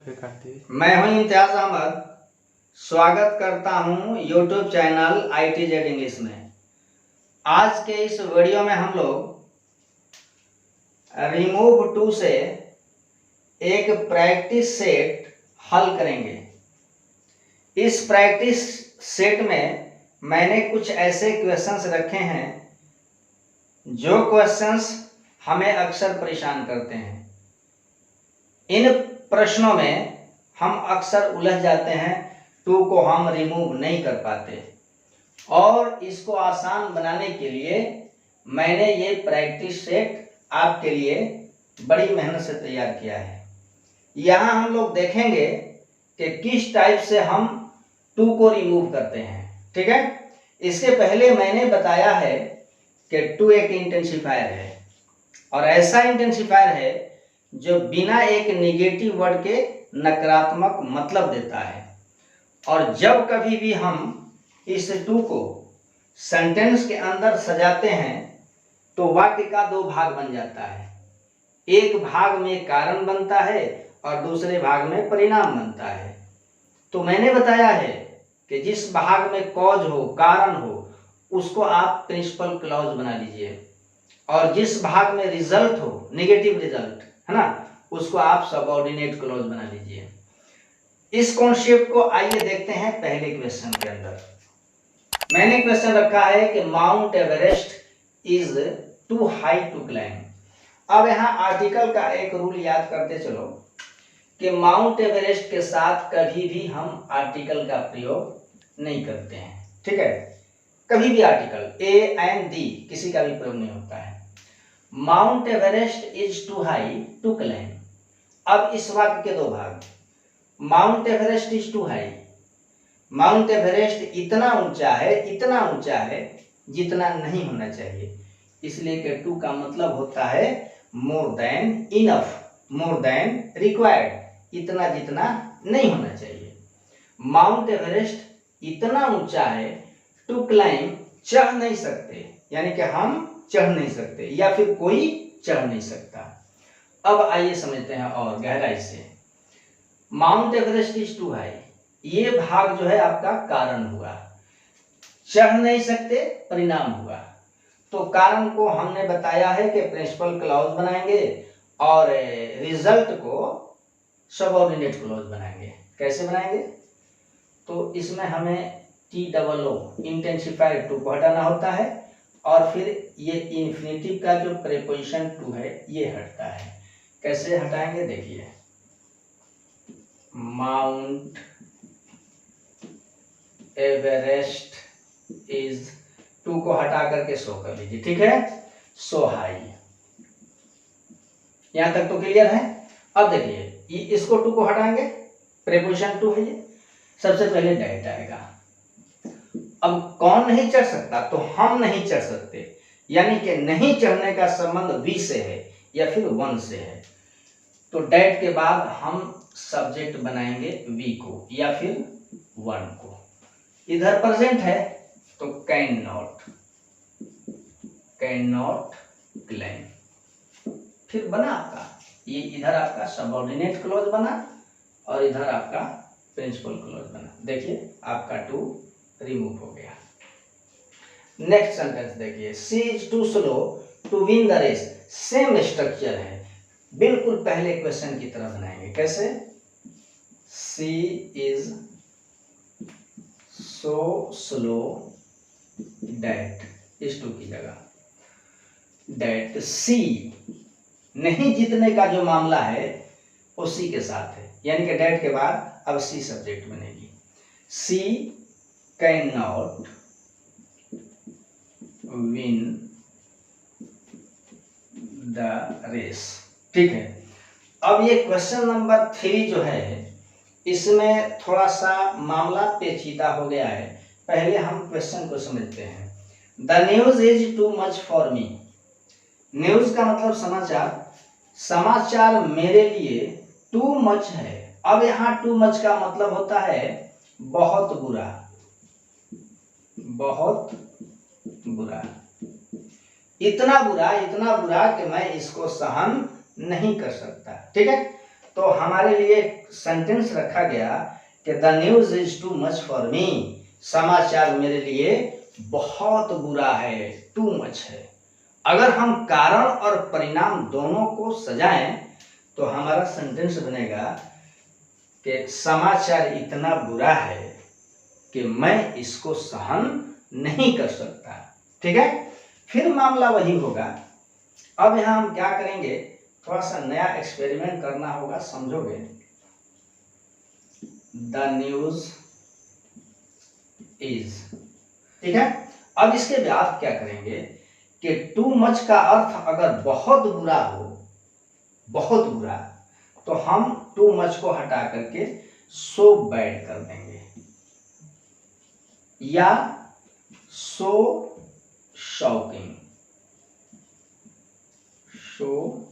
मैं हूं इम्तियाज अहमद। स्वागत करता हूं यूट्यूब चैनल ITZ इंग्लिश में। आज के इस वीडियो में हम लोग रिमूव टू से एक प्रैक्टिस सेट हल करेंगे। इस प्रैक्टिस सेट में मैंने कुछ ऐसे क्वेश्चंस रखे हैं जो क्वेश्चंस हमें अक्सर परेशान करते हैं। इन प्रश्नों में हम अक्सर उलझ जाते हैं, टू को हम रिमूव नहीं कर पाते और इसको आसान बनाने के लिए मैंने ये प्रैक्टिस सेट आपके लिए बड़ी मेहनत से तैयार किया है। यहाँ हम लोग देखेंगे कि किस टाइप से हम टू को रिमूव करते हैं। ठीक है, इसके पहले मैंने बताया है कि टू एक इंटेंसिफायर है और ऐसा इंटेंसिफायर है जो बिना एक नेगेटिव वर्ड के नकारात्मक मतलब देता है। और जब कभी भी हम इस टू को सेंटेंस के अंदर सजाते हैं तो वाक्य का दो भाग बन जाता है। एक भाग में कारण बनता है और दूसरे भाग में परिणाम बनता है। तो मैंने बताया है कि जिस भाग में कॉज हो, कारण हो, उसको आप प्रिंसिपल क्लॉज बना लीजिए और जिस भाग में रिजल्ट हो, नेगेटिव रिजल्ट है ना, उसको आप सबऑर्डिनेट क्लॉज बना लीजिए। इस कॉन्सेप्ट को आइए देखते हैं पहले क्वेश्चन के अंदर। मैंने क्वेश्चन रखा है कि Mount Everest is too high to climb. अब यहाँ आर्टिकल का एक रूल याद करते चलो कि माउंट एवरेस्ट के साथ कभी भी हम आर्टिकल का प्रयोग नहीं करते हैं। ठीक है, कभी भी आर्टिकल ए एंड दी किसी का भी प्रयोग नहीं होता है। Mount Everest is too high to climb. अब इस वाक्य के दो भाग, Mount Everest is too high, Mount Everest इतना ऊंचा है जितना नहीं होना चाहिए, इसलिए कि टू का मतलब होता है मोर than enough, more than required, इतना जितना नहीं होना चाहिए। माउंट एवरेस्ट इतना ऊंचा है, टू क्लाइंब चढ़ नहीं सकते, यानी कि हम चढ़ नहीं सकते या फिर कोई चढ़ नहीं सकता। अब आइए समझते हैं और गहराई से। Mount Everest is too high, ये भाग जो है आपका कारण हुआ, चढ़ नहीं सकते परिणाम हुआ। तो कारण को हमने बताया है कि प्रिंसिपल क्लॉज बनाएंगे और रिजल्ट को सबऑर्डिनेट क्लॉज बनाएंगे। कैसे बनाएंगे? तो इसमें हमें TOO इंटेंसिफायर टू को हटाना होता है और फिर ये इन्फिनेटिव का जो प्रीपोजिशन टू है ये हटता है। कैसे हटाएंगे देखिए, माउंट एवरेस्ट इज, टू को हटा करके सो कर लीजिए। ठीक है, सो हाई। यहां तक तो क्लियर है। अब देखिए इसको टू को हटाएंगे, प्रीपोजिशन टू है ये, सबसे पहले डेट आएगा। अब कौन नहीं चढ़ सकता? तो हम नहीं चढ़ सकते, यानी कि नहीं चढ़ने का संबंध वी से है या फिर वन से है। तो डेट के बाद हम सब्जेक्ट बनाएंगे वी को या फिर वन को। इधर प्रेजेंट है तो कैन नॉट क्लाइम। फिर बना आपका ये, इधर आपका सबऑर्डिनेट क्लॉज बना और इधर आपका प्रिंसिपल क्लॉज बना। देखिए आपका टू रिमूव हो गया। नेक्स्ट सेंटेंस देखिए, she is too slow to win the race. Same structure है, बिल्कुल पहले क्वेश्चन की तरह बनाएंगे। कैसे? She is so slow that, इस टू की जगह डेट सी, नहीं जीतने का जो मामला है वो सी के साथ है, यानी कि डेट के बाद अब सी सब्जेक्ट बनेगी। She can not win the race. ठीक है, अब ये क्वेश्चन नंबर 3 जो है इसमें थोड़ा सा मामला पेचीदा हो गया है। पहले हम क्वेश्चन को समझते हैं। The news is too much for me. News का मतलब समाचार, समाचार मेरे लिए टू मच है। अब यहाँ टू मच का मतलब होता है बहुत बुरा, बहुत बुरा, इतना बुरा कि मैं इसको सहन नहीं कर सकता। ठीक है, तो तो हमारे लिए सेंटेंस रखा गया कि the news is too much for me, समाचार मेरे लिए बहुत बुरा है, टू मच है। अगर हम कारण और परिणाम दोनों को सजाएं तो हमारा सेंटेंस बनेगा कि समाचार इतना बुरा है कि मैं इसको सहन नहीं कर सकता। ठीक है, फिर मामला वही होगा। अब यहां हम क्या करेंगे, थोड़ा सा नया एक्सपेरिमेंट करना होगा, समझोगे। द न्यूज इज, ठीक है। अब इसके बाद क्या करेंगे कि टू मच का अर्थ अगर बहुत बुरा हो, बहुत बुरा, तो हम टू मच को हटा करके सो बैड कर देंगे या so shocking, so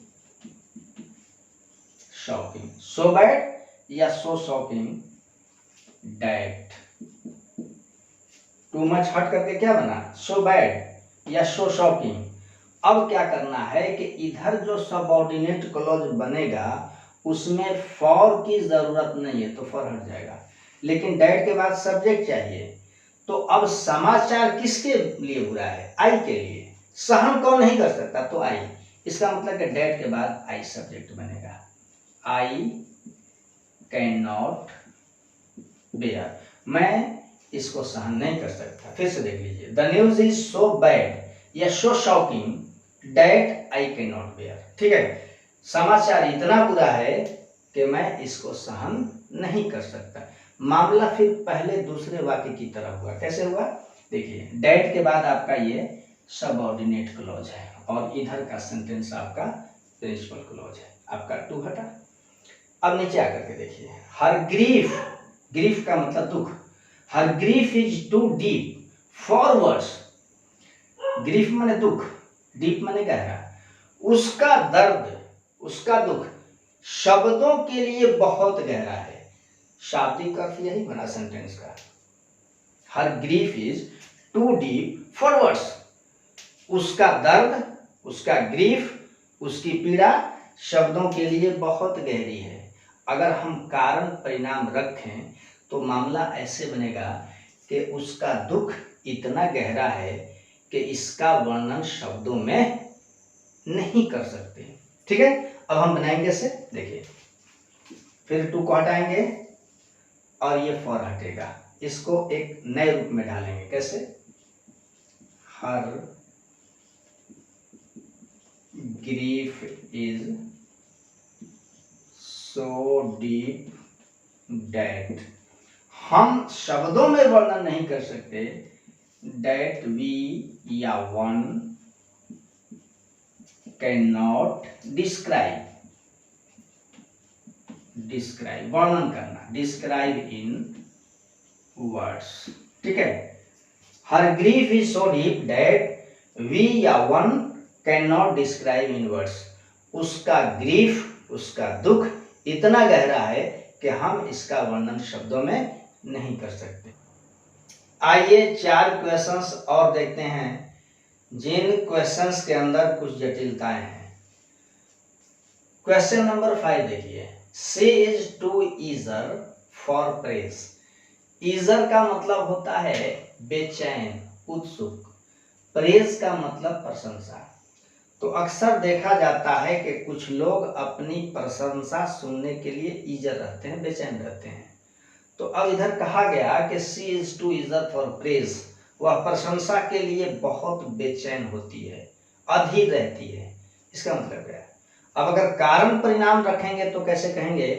shocking, so bad या so shocking that. Too much हट करके क्या बना, सो बैड या सो शॉकिंग। अब क्या करना है कि इधर जो सबऑर्डिनेट क्लॉज बनेगा उसमें फॉर की जरूरत नहीं है, तो फॉर हट जाएगा, लेकिन डैट के बाद सब्जेक्ट चाहिए। तो अब समाचार किसके लिए बुरा है, आई के लिए। सहन कौन नहीं कर सकता, तो आई। इसका मतलब कि डैट के बाद आई सब्जेक्ट बनेगा, आई कैन नॉट बेयर, मैं इसको सहन नहीं कर सकता। फिर से देख लीजिए, the news is so bad या so shocking that I can not bear. ठीक है, समाचार इतना बुरा है कि मैं इसको सहन नहीं कर सकता। मामला फिर पहले दूसरे वाक्य की तरह हुआ। कैसे हुआ, देखिए, डैट के बाद आपका ये सबऑर्डिनेट क्लॉज है और इधर का सेंटेंस आपका प्रिंसिपल क्लॉज है, आपका टू हटा। अब नीचे आकर के देखिए, हर ग्रीफ, ग्रीफ का मतलब दुख, her grief is too deep for words. Grief माने दुख, डीप माने गहरा, उसका दर्द, उसका दुख शब्दों के लिए बहुत गहरा है। शाब्दिक अर्थ यही बना सेंटेंस का, her grief is too deep for words. उसका दर्द, उसका ग्रीफ, उसकी पीड़ा शब्दों के लिए बहुत गहरी है। अगर हम कारण परिणाम रखें तो मामला ऐसे बनेगा कि उसका दुख इतना गहरा है कि इसका वर्णन शब्दों में नहीं कर सकते। ठीक है, अब हम बनाएंगे इसे, देखिए, फिर टू को हटाएंगे और ये फॉर हटेगा, इसको एक नए रूप में ढालेंगे। कैसे, her grief is so deep that, हम शब्दों में वर्णन नहीं कर सकते, डैट वी या one can not describe, describe वर्णन करना, डिस्क्राइब इन वर्ड्स। ठीक है, her grief is so deep that we या one can not describe in words, उसका ग्रीफ, उसका दुख इतना गहरा है कि हम इसका वर्णन शब्दों में नहीं कर सकते। आइए 4 क्वेश्चंस और देखते हैं जिन क्वेश्चंस के अंदर कुछ जटिलताएं हैं। क्वेश्चन नंबर 5 देखिए, she is to ईजर for praise. ईजर का मतलब होता है बेचैन, उत्सुक, प्रेज का मतलब प्रशंसा। तो अक्सर देखा जाता है कि कुछ लोग अपनी प्रशंसा सुनने के लिए ईजर रहते हैं, बेचैन रहते हैं। तो अब इधर कहा गया कि सी इज टू ईजर फॉर प्रेज, वह प्रशंसा के लिए बहुत बेचैन होती है, अधीर रहती है। इसका मतलब क्या है, अब अगर कारण परिणाम रखेंगे तो कैसे कहेंगे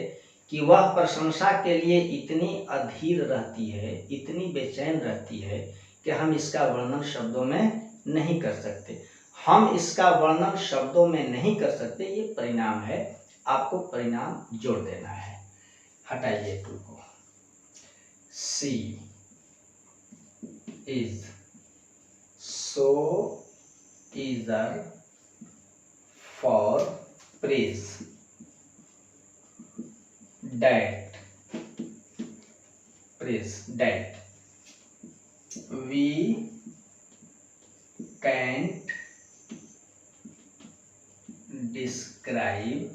कि वह प्रशंसा के लिए इतनी अधीर रहती है, इतनी बेचैन रहती है कि हम इसका वर्णन शब्दों में नहीं कर सकते। हम इसका वर्णन शब्दों में नहीं कर सकते, ये परिणाम है, आपको परिणाम जोड़ देना है। हटाइए टू को, she is so eager for praise that, praise that we can't describe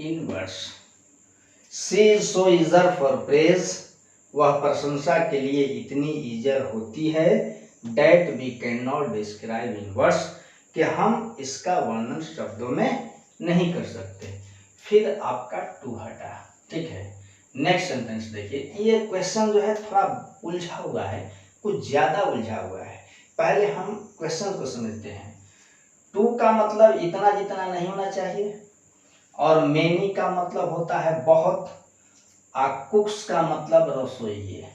in words. She is so eager for praise, वह प्रशंसा के लिए इतनी ईजर होती है, that we can not describe in words, कि हम इसका वर्णन शब्दों में नहीं कर सकते। फिर आपका टू हटा, ठीक है। नेक्स्ट सेंटेंस देखिए, ये क्वेश्चन जो है थोड़ा उलझा हुआ है, कुछ ज्यादा उलझा हुआ है। पहले हम क्वेश्चन को समझते हैं। टू का मतलब इतना जितना नहीं होना चाहिए, और मेनी का मतलब होता है बहुत, और कुक्स का मतलब रसोइये,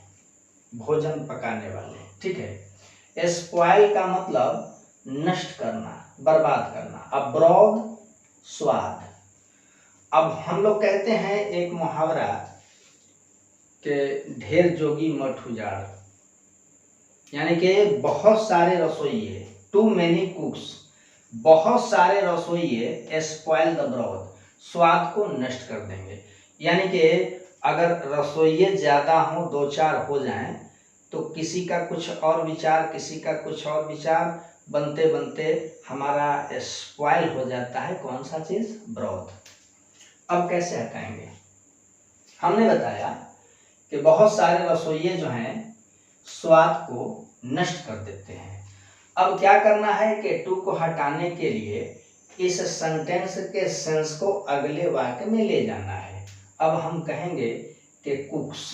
भोजन पकाने वाले, ठीक है। स्पॉइल का मतलब नष्ट करना, बर्बाद करना, अब्रॉड स्वाद। अब हम लोग कहते हैं एक मुहावरा के ढेर जोगी मठ उजाड़, यानी कि बहुत सारे रसोइये, टू मेनी कुक्स, बहुत सारे रसोइये स्पॉइल द ब्रॉड, स्वाद को नष्ट कर देंगे। यानी कि अगर रसोइये ज्यादा हो, दो चार हो जाएं, तो किसी का कुछ और विचार, किसी का कुछ और विचार, बनते बनते हमारा स्पॉइल हो जाता है कौन सा चीज, ब्रॉड। अब कैसे हटाएंगे? हमने बताया कि बहुत सारे रसोइये जो हैं स्वाद को नष्ट कर देते हैं। अब क्या करना है कि टू को हटाने के लिए इस सेंटेंस के सेंस को अगले वाक्य में ले जाना है। अब हम कहेंगे कि कुक्स,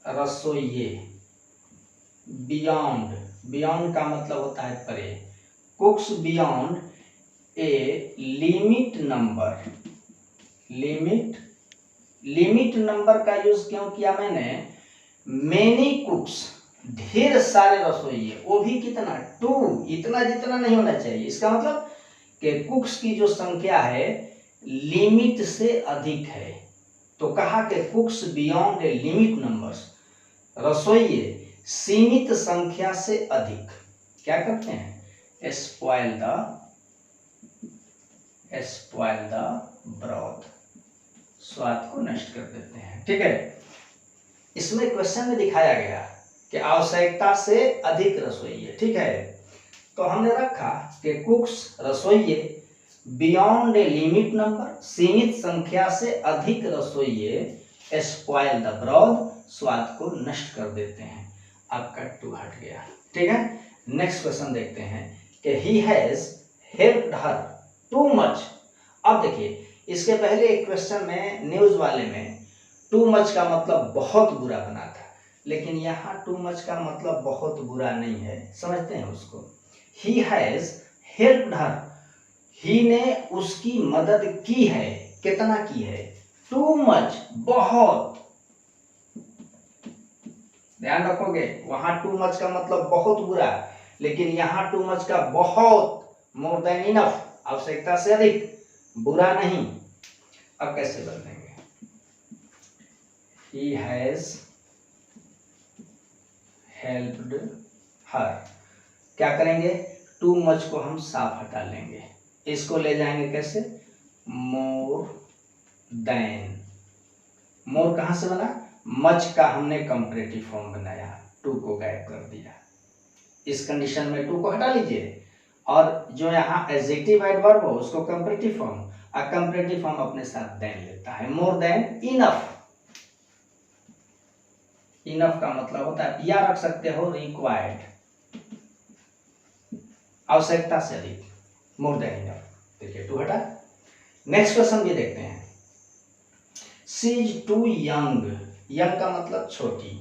रसोइये, बियॉन्ड, बियॉन्ड का मतलब होता है परे, कुक्स beyond a limit number, limit number का यूज क्यों किया मैंने, मेनी कुक्स, ढेर सारे रसोइये, वो भी कितना, टू, इतना जितना नहीं होना चाहिए। इसका मतलब कि कुक्स की जो संख्या है लिमिट से अधिक है, तो कहा कि cooks beyond a limit numbers, रसोइये सीमित संख्या से अधिक क्या करते हैं, स्पॉइल द ब्रॉथ, स्वाद को नष्ट कर देते हैं, ठीक है। इसमें क्वेश्चन में दिखाया गया कि आवश्यकता से अधिक रसोइये, ठीक है। तो हमने रखा कि कुक्स, रसोइये, बियॉन्ड ए लिमिट नंबर, सीमित संख्या से अधिक रसोइये स्पॉइल द ब्रॉथ, स्वाद को नष्ट कर देते हैं। आपका टू हट गया, ठीक है। नेक्स्ट क्वेश्चन देखते हैं कि he has helped her too much. अब देखिए, इसके पहले एक क्वेश्चन में न्यूज वाले में टू मच का मतलब बहुत बुरा बना था, लेकिन यहाँ टू मच का मतलब बहुत बुरा नहीं है, समझते हैं उसको। ही हैज हेल्प्ड हर, ही ने उसकी मदद की है, कितना की है, टू मच, बहुत। ध्यान रखोगे, वहां टू मच का मतलब बहुत बुरा, लेकिन यहाँ टू मच का बहुत, मोर देन इनफ, आवश्यकता से अधिक, बुरा नहीं। अब कैसे बदलेंगे, he has helped her, क्या करेंगे, टू मच को हम साफ हटा लेंगे, इसको ले जाएंगे कैसे, मोर देन, मोर कहां से बना, मच का हमने कंपैरेटिव फॉर्म बनाया, टू को गायब कर दिया। इस कंडीशन में टू को हटा लीजिए, और जो यहाँ एडजेक्टिव एडवर्ब हो उसको कंपैरेटिव फॉर्म, और कंपैरेटिव फॉर्म अपने साथ देन लेता है, मोर देन इनफ। इनफ का मतलब होता है, या रख सकते हो रिक्वायर्ड, आवश्यकता से अधिक, मोर देन इनफ। देखिए टू हटा। नेक्स्ट क्वेश्चन भी देखते हैं, she is too young, young का मतलब छोटी,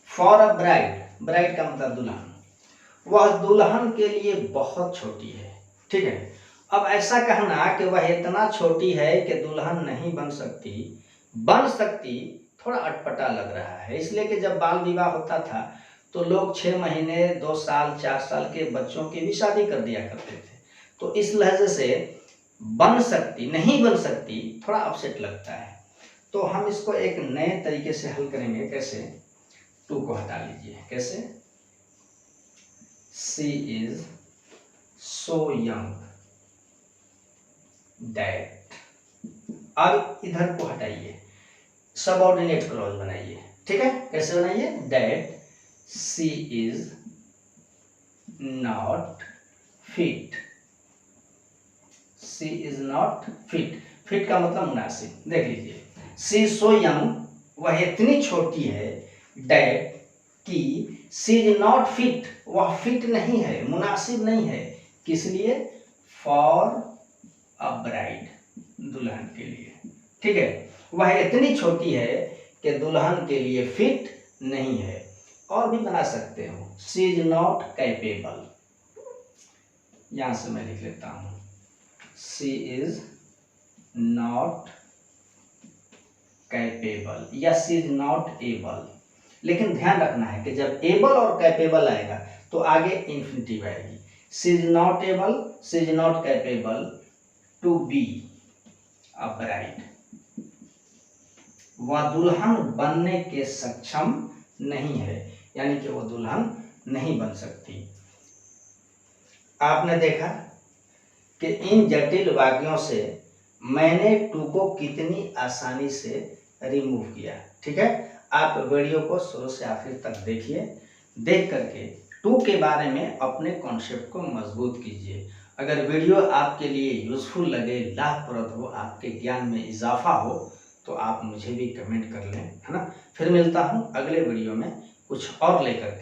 फॉर अ ब्राइड, ब्राइड का मतलब दुल्हन, वह दुल्हन के लिए बहुत छोटी है, ठीक है। अब ऐसा कहना कि वह इतना छोटी है कि दुल्हन नहीं बन सकती, बन सकती थोड़ा अटपटा लग रहा है, इसलिए कि जब बाल विवाह होता था तो लोग 6 महीने, 2 साल, 4 साल के बच्चों की भी शादी कर दिया करते थे। तो इस लहजे से बन सकती, नहीं बन सकती, थोड़ा अपसेट लगता है। तो हम इसको एक नए तरीके से हल करेंगे, कैसे, टू को हटा लीजिए, कैसे, she is so young that, अब इधर को हटाइए, सबऑर्डिनेट क्लॉज बनाइए, ठीक है। कैसे बनाइए, that she is not fit, she is not fit. Fit का मतलब मुनासिब। देख लीजिए, शी सो यंग, वह इतनी छोटी है, डैट कि शी इज नॉट फिट, वह फिट नहीं है, मुनासिब नहीं है, किस लिए? फॉर अ ब्राइड, दुल्हन के लिए। ठीक है, वह इतनी छोटी है कि दुल्हन के लिए फिट नहीं है। और भी बना सकते हो, शी इज नॉट कैपेबल, यहां से मैं लिख लेता हूं, शी इज नॉट कैपेबल या शी इज नॉट एबल। लेकिन ध्यान रखना है कि जब एबल और कैपेबल आएगा तो आगे इंफिनिटिव आएगी। She is not able, she is not capable to be a bride, वह दुल्हन बनने के सक्षम नहीं है, यानी कि वो दुल्हन नहीं बन सकती। आपने देखा कि इन जटिल वाक्यों से मैंने टू को कितनी आसानी से रिमूव किया। ठीक है, आप वीडियो को शुरू से आखिर तक देखिए, देख करके टू के बारे में अपने कॉन्सेप्ट को मजबूत कीजिए। अगर वीडियो आपके लिए यूजफुल लगे, लाभप्रद हो, आपके ज्ञान में इजाफा हो, तो आप मुझे भी कमेंट कर लें, है ना। फिर मिलता हूँ अगले वीडियो में कुछ और लेकर के।